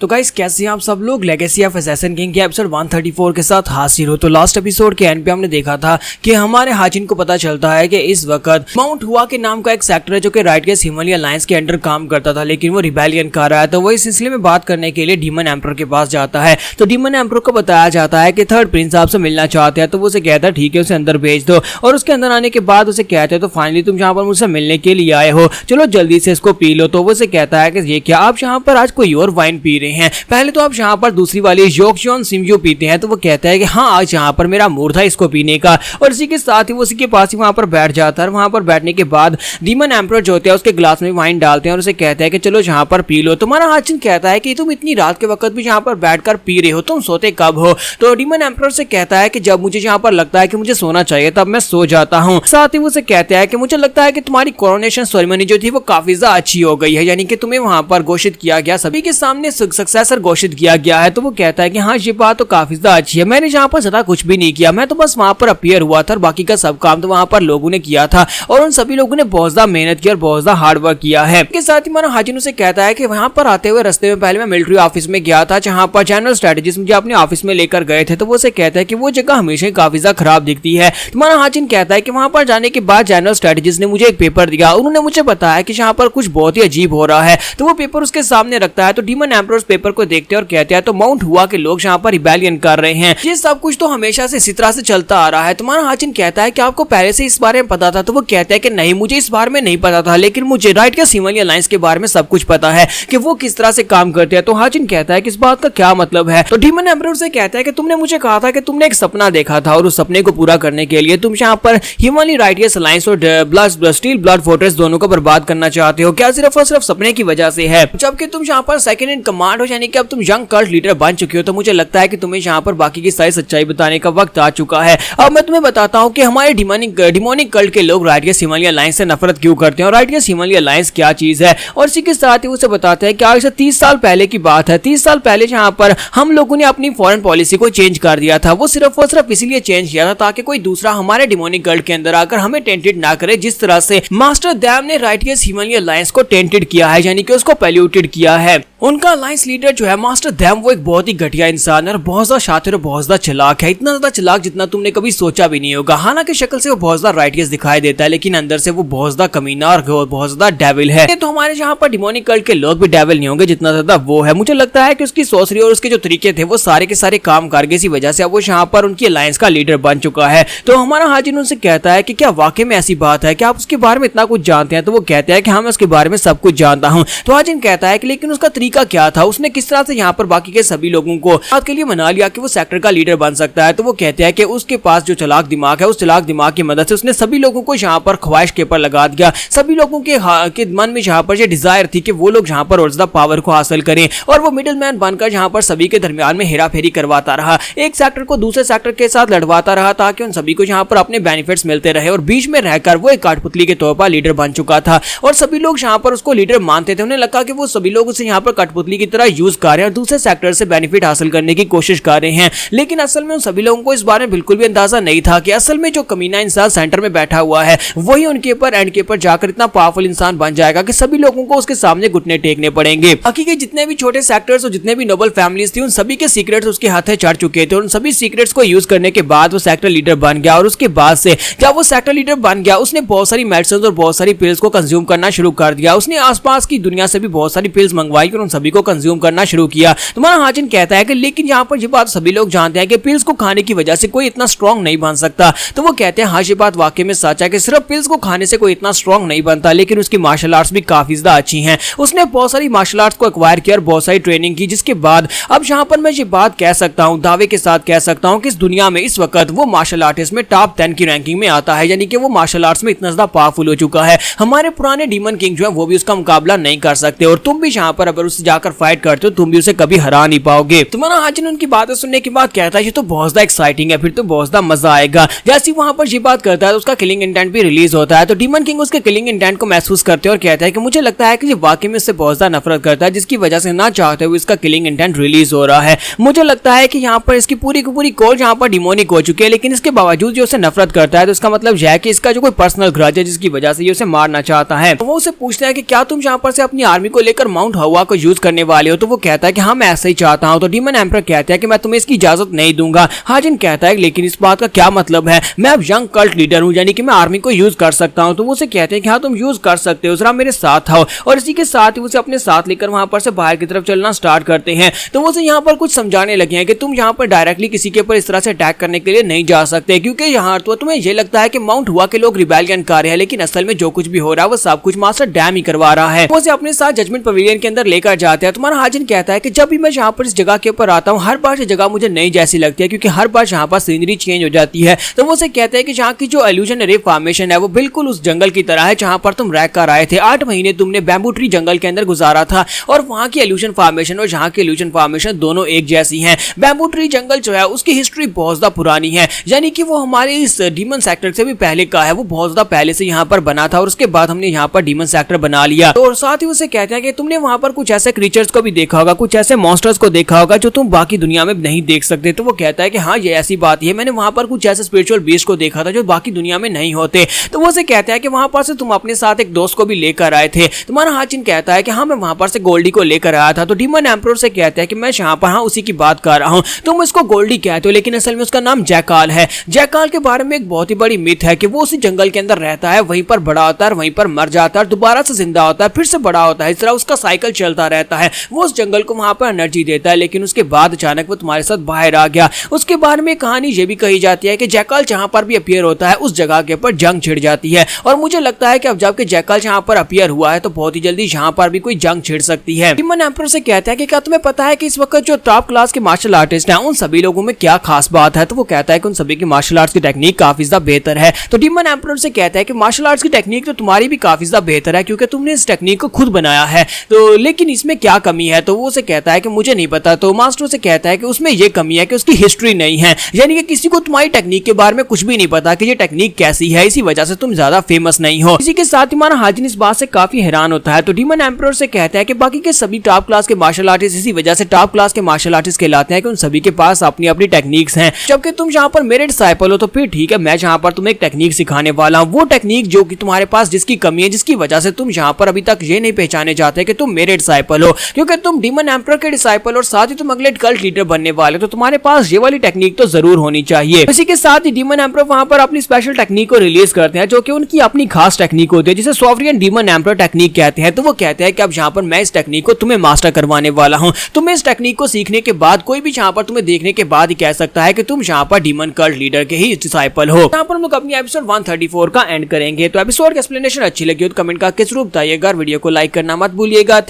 तो गाइस कैसे हैं आप सब लोग। लेगेसी ऑफ असैसिन किंग के एपिसोड 134 के साथ हाजिर हो। तो लास्ट एपिसोड के एंड पे हमने देखा था कि हमारे हाजिन को पता चलता है कि इस वक्त माउंट हुआ के नाम का एक सेक्टर है जो कि राइटगेस हिमालय अलायंस के अंडर काम करता था, लेकिन वो रिबेलियन कर रहा है। तो वो इस सिलसिले में बात करने के लिए डीमन एम्परर के पास जाता है। तो डीमन एम्परर को बताया जाता है कि थर्ड प्रिंस आपसे मिलना चाहते हैं। तो वो उसे कहता है ठीक है, उसे अंदर भेज दो। और उसके अंदर आने के बाद उसे कहते हैं तो फाइनली तुम यहाँ पर मुझसे मिलने के लिए आए हो, चलो जल्दी से इसको पी लो। तो वो उसे कहता है कि ये क्या आप यहाँ पर आज कोई और वाइन पी रहे हैं? पहले तो आप यहाँ पर दूसरी वाली योक्शियन सिमजो पीते हैं। तो वो कहता है कि हाँ, आज यहाँ पर मेरा मूड था इसको पीने का। और इसी के साथ ही वो उसी के पास ही वहाँ पर बैठ जाता है। वहाँ पर बैठने के बाद डीमन एम्परर जो होते हैं उसके ग्लास में वाइन डालते हैं और उसे कहता है कि चलो यहाँ पर पी लो। तुम्हारा हाजिन कहता है कि तुम इतनी रात के वक्त भी यहाँ पर बैठकर पी रहे हो, तुम सोते कब हो? तो डीमन एम्परर से कहता है कि जब मुझे यहाँ पर लगता है कि मुझे सोना चाहिए तब मैं सो जाता हूँ। साथ ही वो उसे कहता है कि मुझे लगता है कि तुम्हारी कोरोनेशन सेरेमनी जो थी वो काफी ज्यादा अच्छी हो गई है, यानी कि तुम्हें वहाँ पर घोषित किया गया, सभी के सामने सक्सेसर घोषित किया गया है। तो वो कहता है कि हाँ, ये बात तो काफी ज्यादा अच्छी है। मैंने यहाँ पर ज्यादा कुछ भी नहीं किया, मैं तो बस वहाँ पर अपीयर हुआ था और बाकी का सब काम तो वहाँ पर लोगों ने किया था। और उन सभी लोगों ने बहुत ज्यादा मेहनत की और बहुत ज्यादा हार्ड वर्क किया है। इसके साथ ही हमारा हाजिन उसे कहता है कि वहाँ पर आते हुए रास्ते में पहले मैं मिलिट्री ऑफिस में गया था, जहाँ पर जनरल स्ट्रेटेजिस्ट मुझे अपने ऑफिस में लेकर गए थे। तो वो उसे कहता है कि वो जगह हमेशा ही काफी ज्यादा खराब दिखती है। तुम्हारा हाजिन कहता है कि वहाँ पर जाने के बाद जनरल स्ट्रेटेजिस्ट ने मुझे एक पेपर दिया, उन्होंने मुझे बताया कि यहाँ पर कुछ बहुत ही अजीब हो रहा है। तो वो पेपर उसके सामने रखता है। तो डीमन एम्परर उस पेपर को देखते हैं और कहते हैं तो माउंट हुआ के लोग यहाँ पर रिबेलियन कर रहे हैं। ये सब कुछ तो हमेशा से इसी तरह से चलता आ रहा है। तुम्हारा हाजिन कहता है कि आपको पहले से इस बारे में पता था? तो वो कहता है कि नहीं, मुझे इस बारे में नहीं पता था, लेकिन मुझे राइटगेस हिमालय अलायंस के बारे में सब कुछ पता है कि वो किस तरह से काम करते हैं। तो हाजिन कहता है कि इस बात का क्या मतलब है? तो डीमन एम्परर से कहता है कि तुमने मुझे कहा था कि तुमने एक सपना देखा था और उस सपने को पूरा करने के लिए तुम यहाँ पर हिमालय राइटगेस अलायंस और स्टील ब्लड फोर्ट्रेस दोनों को बर्बाद करना चाहते हो। क्या सिर्फ और सिर्फ सपने की वजह से है? जबकि तुम यहाँ पर सेकंड इन कमांड हो, यानी कि अब तुम यंग कल्ट लीडर बन चुके हो। तो मुझे लगता है कि तुम्हें यहाँ पर बाकी की सारी सच्चाई बताने का वक्त आ चुका है। अब मैं तुम्हें बताता हूँ कि हमारे डिमोनिक कल्ट के लोग राइटगेस हिमालय अलायंस से नफरत क्यों करते हैं और राइटगेस हिमालय अलायंस क्या चीज है। और इसी के साथ ही उसे बताते हैं कि आज से 30 साल पहले की बात है। 30 साल पहले यहाँ पर हम लोगों ने अपनी फॉरेन पॉलिसी को चेंज कर दिया था। वो सिर्फ और सिर्फ इसीलिए चेंज किया था ताकि कोई दूसरा हमारे डिमोनिक कल्ट के अंदर आकर हमें टेंटेड ना करे, जिस तरह से मास्टर डैम ने राइटगेस हिमालय अलायंस को टेंटेड किया है, यानी कि उसको पैल्यूटेड किया है। उनका अलायंस लीडर जो है मास्टर डैम, वो एक बहुत ही घटिया इंसान है और बहुत ज्यादा शातिर और बहुत ज्यादा चालाक है। इतना ज्यादा चालाक जितना तुमने कभी सोचा भी नहीं होगा। हालांकि शक्ल से वो बहुत ज्यादा राइटगेस दिखाई देता है, लेकिन अंदर से वो बहुत ज्यादा कमीना और बहुत ज्यादा डेविल है। तो हमारे यहाँ पर डिमोनिक कल्ट के लोग भी डेविल नहीं होंगे जितना ज्यादा वो है। मुझे लगता है कि उसकी सोचरी और उसके जो तरीके थे वो सारे के सारे काम करके इसी वजह से अब वो यहाँ पर उनकी अलायंस का लीडर बन चुका है। तो हमारा हाजिन उनसे कहता है कि क्या वाकई में ऐसी बात है कि आप उसके बारे में इतना कुछ जानते हैं? तो वो कहते हैं कि हाँ, मैं उसके बारे में सब कुछ जानता हूँ। तो हाजिन कहता है कि लेकिन उसका तरीका क्या था, उसने किस तरह से यहाँ पर बाकी के सभी लोगों को बात के लिए मना लिया कि वो सेक्टर का लीडर बन सकता है? तो वो कहते हैं कि उसके पास जो चालाक दिमाग है, उस चालाक दिमाग की मदद से उसने सभी लोगों को यहाँ पर ख्वाहिश के ऊपर लगा दिया। सभी लोगों के मन में यहाँ पर ये डिजायर थी कि वो लोग यहाँ पर और ज्यादा पावर को हासिल करें और वो मिडिल मैन बनकर यहाँ पर सभी के दरमियान में हेरा फेरी करवाता रहा। एक सेक्टर को दूसरे सेक्टर के साथ लड़वाता रहा ताकि उन सभी को यहाँ पर अपने बेनिफिट्स मिलते रहे। और बीच में रहकर वो एक कठपुतली के तौर पर लीडर बन चुका था और सभी लोग यहाँ पर उसको लीडर मानते थे। उन्हें लगा कि वो सभी लोग उसे यहाँ पर कठपुतली की तरह यूज कर रहे हैं और दूसरे सेक्टर से बेनिफिट हासिल करने की कोशिश कर रहे हैं। लेकिन असल में उन सभी लोगों को इस बारे में बिल्कुल भी अंदाजा नहीं था कि असल में जो कमीना इंसान सेंटर में बैठा हुआ है वही उनके ऊपर एंड के ऊपर जाकर इतना पावरफुल इंसान बन जाएगा कि सभी लोगों को उसके सामने घुटने टेकने पड़ेंगे। बाकी के जितने भी छोटे सेक्टर्स और जितने भी नोबल फैमिलीज थी उन सभी के सीक्रेट्स उसके हाथे चढ़ चुके थे। उन सभी सीक्रेट्स को यूज करने के बाद वो सेक्टर लीडर बन गया और उसके बाद से जब वो सेक्टर लीडर बन गया उसने बहुत सारी मेडिसिन और बहुत सारी पिल्स को कंज्यूम करना शुरू कर दिया। उसने आसपास की दुनिया से भी बहुत सारी पिल्स मंगवाई और उन सभी को कंज्यूम करना शुरू किया। तुम्हारा हाजिन कहता है कि लेकिन यहाँ पर ये बात सभी लोग जानते हैं कि पिल्स को खाने की वजह से कोई इतना स्ट्रॉन्ग नहीं बन सकता। तो वो कहते हैं हाँ, ये बात वाकई में सच है कि सिर्फ पिल्स को खाने से कोई इतना स्ट्रॉन्ग नहीं बनता, लेकिन उसकी मार्शल आर्ट्स भी काफी ज्यादा अच्छी हैं। उसने बहुत सारी मार्शल आर्ट्स को एक्वायर किया और बहुत सारी ट्रेनिंग की, जिसके बाद अब यहाँ पर मैं ये बात कह सकता हूँ, दावे के साथ कह सकता हूँ कि इस दुनिया में इस वक्त वो मार्शल आर्टिस्ट में टॉप 10 की रैंकिंग में आता है, यानी कि वो मार्शल आर्ट्स में इतना ज्यादा पावरफुल हो चुका है। हमारे पुराने डीमन किंग जो है वो भी उसका मुकाबला नहीं कर सकते और तुम भी यहाँ पर अगर उससे जाकर फाइट करते हो तुम भी उसे कभी हरा नहीं पाओगे। तुम्हारा हाजिन उनकी बातें सुनने के बाद कहता है ये तो बहुत ज्यादा एक्साइटिंग है, फिर तो बहुत ज्यादा मजा आएगा। जैसे वहां पर ये बात करता है तो उसका किलिंग इंटेंट भी रिलीज होता है। तो डीमन किंग उसके किलिंग इंटेंट को महसूस करते हैं और कहता है कि मुझे लगता है कि ये वाकई में इससे बहुत ज्यादा नफरत करता है, जिसकी वजह से ना चाहते हुए इसका किलिंग इंटेंट रिलीज हो रहा है। मुझे लगता है कि यहाँ पर इसकी पूरी की पूरी कोर यहाँ पर डिमोनिक हो चुकी है, लेकिन इसके बावजूद जो उसे नफरत करता है तो इसका मतलब यह है कि इसका जो कोई पर्सनल ग्रज है जिसकी वजह से ये उसे मारना चाहता है। तो वो उसे पूछता है कि क्या तुम यहाँ पर से अपनी आर्मी को लेकर माउंट हुआ को यूज करने वाले वाले हो? तो वो कहता है कि हाँ मैं ऐसा ही चाहता हूँ। तो डीमन एम्परर कहता है कि मैं तुम्हें इसकी इजाजत नहीं दूंगा। हाजिन कहता है लेकिन इस बात का क्या मतलब है, मैं अब यंग कल्ट लीडर हूँ, यानी कि मैं आर्मी को यूज कर सकता हूँ। तो वो उसे कहते हैं कि हाँ तुम यूज कर सकते हो, जरा मेरे साथ आओ। और इसी के साथ ही उसे अपने साथ लेकर वहां पर से बाहर की तरफ चलना स्टार्ट करते हैं। तो वो उसे यहाँ पर कुछ समझाने लगे हैं कि तुम यहाँ पर डायरेक्टली किसी के ऊपर इस तरह से अटैक करने के लिए नहीं जा सकते, क्योंकि यहाँ तो तुम्हें ये लगता है कि माउंट हुआ के लोग रिबेलियन कर रहे हैं, लेकिन असल में जो कुछ भी हो रहा है वो सब कुछ मास्टर डैम ही करवा रहा है। वो उसे अपने साथ जजमेंट पवेलियन के अंदर लेकर जाते हैं। तुम्हारा हाजिन कहता है कि जब भी मैं यहाँ पर इस जगह के ऊपर आता हूँ हर बार ये जगह मुझे नई जैसी लगती है, क्योंकि हर बार यहाँ पर सीनरी चेंज हो जाती है। तो वो उसे कहते हैं कि यहाँ की जो इल्यूजनरी फॉर्मेशन है वो बिल्कुल उस जंगल की तरह है जहाँ पर तुम रह कर आए थे। 8 महीने तुमने बैम्बू ट्री जंगल के अंदर गुजारा था और वहाँ की इल्यूजन फॉर्मेशन और यहाँ की इल्यूजन फॉर्मेशन दोनों एक जैसी हैं। बैम्बू ट्री जंगल जो है उसकी हिस्ट्री बहुत ज्यादा पुरानी है, यानी कि वो हमारे इस डीमन सेक्टर से भी पहले का है। वो बहुत ज्यादा पहले से यहाँ पर बना था और उसके बाद हमने यहाँ पर डीमन सेक्टर बना लिया। और साथ ही उसे कहते हैं कि तुमने वहाँ पर कुछ ऐसे क्रीचर्स को भी देखा होगा, कुछ ऐसे मॉन्स्टर्स को देखा होगा जो तुम बाकी दुनिया में नहीं देख सकते। तो वो कहता है कि हाँ ये ऐसी बात है, मैंने वहाँ पर कुछ ऐसे स्पिरिचुअल बीस्ट को देखा था जो बाकी दुनिया में नहीं होते। तो वो उसे कहता है कि वहाँ पर से तुम अपने साथ एक दोस्त को भी लेकर आए थे। तुम्हारा हाजिन कहता है कि हाँ मैं वहाँ पर से गोल्डी को लेकर आया था। तो डीमन एम्परर से कहता है कि मैं यहाँ पर हाँ उसी की बात कर रहा हूँ, तुम इसको गोल्डी कहते हो लेकिन असल में उसका नाम जैकाल है। जैकाल के बारे में एक बहुत ही बड़ी मिथ है कि वो उसी जंगल के अंदर रहता है, वहीं पर बड़ा होता है, वहीं पर मर जाता है, दोबारा से जिंदा होता है, फिर से बड़ा होता है, इस तरह उसका साइकिल चलता रहता है। वो उस जंगल को वहां पर एनर्जी देता है, लेकिन उसके बाद अचानक वो तुम्हारे साथ बाहर आ गया। उसके बारे में कहानी ये भी कही जाती है कि जैकाल जहां पर भी अपीयर होता है उस जगह के ऊपर जंग छिड़ जाती है। और मुझे लगता है कि अब जबकि जैकाल जहां पर अपीयर हुआ है तो बहुत ही जल्दी यहाँ पर भी कोई जंग छिड़ सकती है। डीमन एम्परर से कहता है कि क्या तुम्हें पता है कि इस वक्त जो टॉप क्लास के मार्शल आर्टिस्ट हैं उन सभी लोगों में क्या खास बात है? तो वो कहता है कि उन सभी की मार्शल आर्ट्स की टेक्निक काफी ज्यादा बेहतर है। तो डीमन एम्परर से कहता है कि मार्शल आर्ट्स की टेक्निक तो तुम्हारी भी काफी ज्यादा बेहतर है क्योंकि तुमने इस टेक्निक को खुद बनाया है, तो लेकिन इसमें क्या कमी है? तो वो उसे कहता है कि मुझे नहीं पता। तो मास्टर से कहता है कि उसमें यह कमी है कि उसकी हिस्ट्री नहीं है, यानी कि किसी को तुम्हारी टेक्निक के बारे में कुछ भी नहीं पता कि ये टेक्निक कैसी है, इसी वजह से तुम ज्यादा फेमस नहीं हो। इसी के साथ ही हमारा हाजिन इस बात से काफी हैरान होता है। तो डीमन एम्परर से कहता है कि बाकी के सभी टॉप क्लास के मार्शल आर्टिस्ट इसी वजह से टॉप क्लास के मार्शल आर्टिस्ट कहलाते हैं कि उन सभी के पास अपनी अपनी टेक्निक्स हैं, जबकि तुम यहाँ पर मेरे डिसाइपल हो तो फिर ठीक है, मैं यहाँ पर तुम्हें एक टेक्निक सिखाने वाला हूँ, वो टेक्निक जो कि तुम्हारे पास जिसकी कमी है, जिसकी वजह से तुम यहाँ पर अभी तक ये नहीं पहचाने जाते कि तुम मेरे डिसाइपल हो, क्योंकि तुम डीमन एम्परर के डिसाइपल और साथ ही तुम अगले कल्ट लीडर बनने वाले, तो तुम्हारे पास ये वाली टेक्निक तो जरूर होनी चाहिए। इसी के साथ ही डीमन एम्परर वहां पर अपनी स्पेशल टेक्निक को रिलीज करते हैं जो कि उनकी अपनी खास टेक्निक होती है, जिसे सॉवरियन डीमन एम्परर टेक्निक कहते हैं। तो वो कहते हैं कि अब यहाँ पर मैं इस टेक्निक को तुम्हें मास्टर करवाने वाला हूँ। तुम्हें इस टेक्निक को सीखने के बाद कोई भी यहाँ पर तुम्हें देखने के बाद ही कह सकता है कि तुम यहाँ पर डीमन कल्ट लीडर के ही डिसाइपल हो। यहाँ पर हम लोग अपनी एपिसोड 134 का एंड करेंगे। तो एपिसोड की एक्सप्लेनेशन अच्छी लगी हो तो कमेंट करके जरूर बताइएगा, वीडियो को लाइक करना मत भूलिएगा।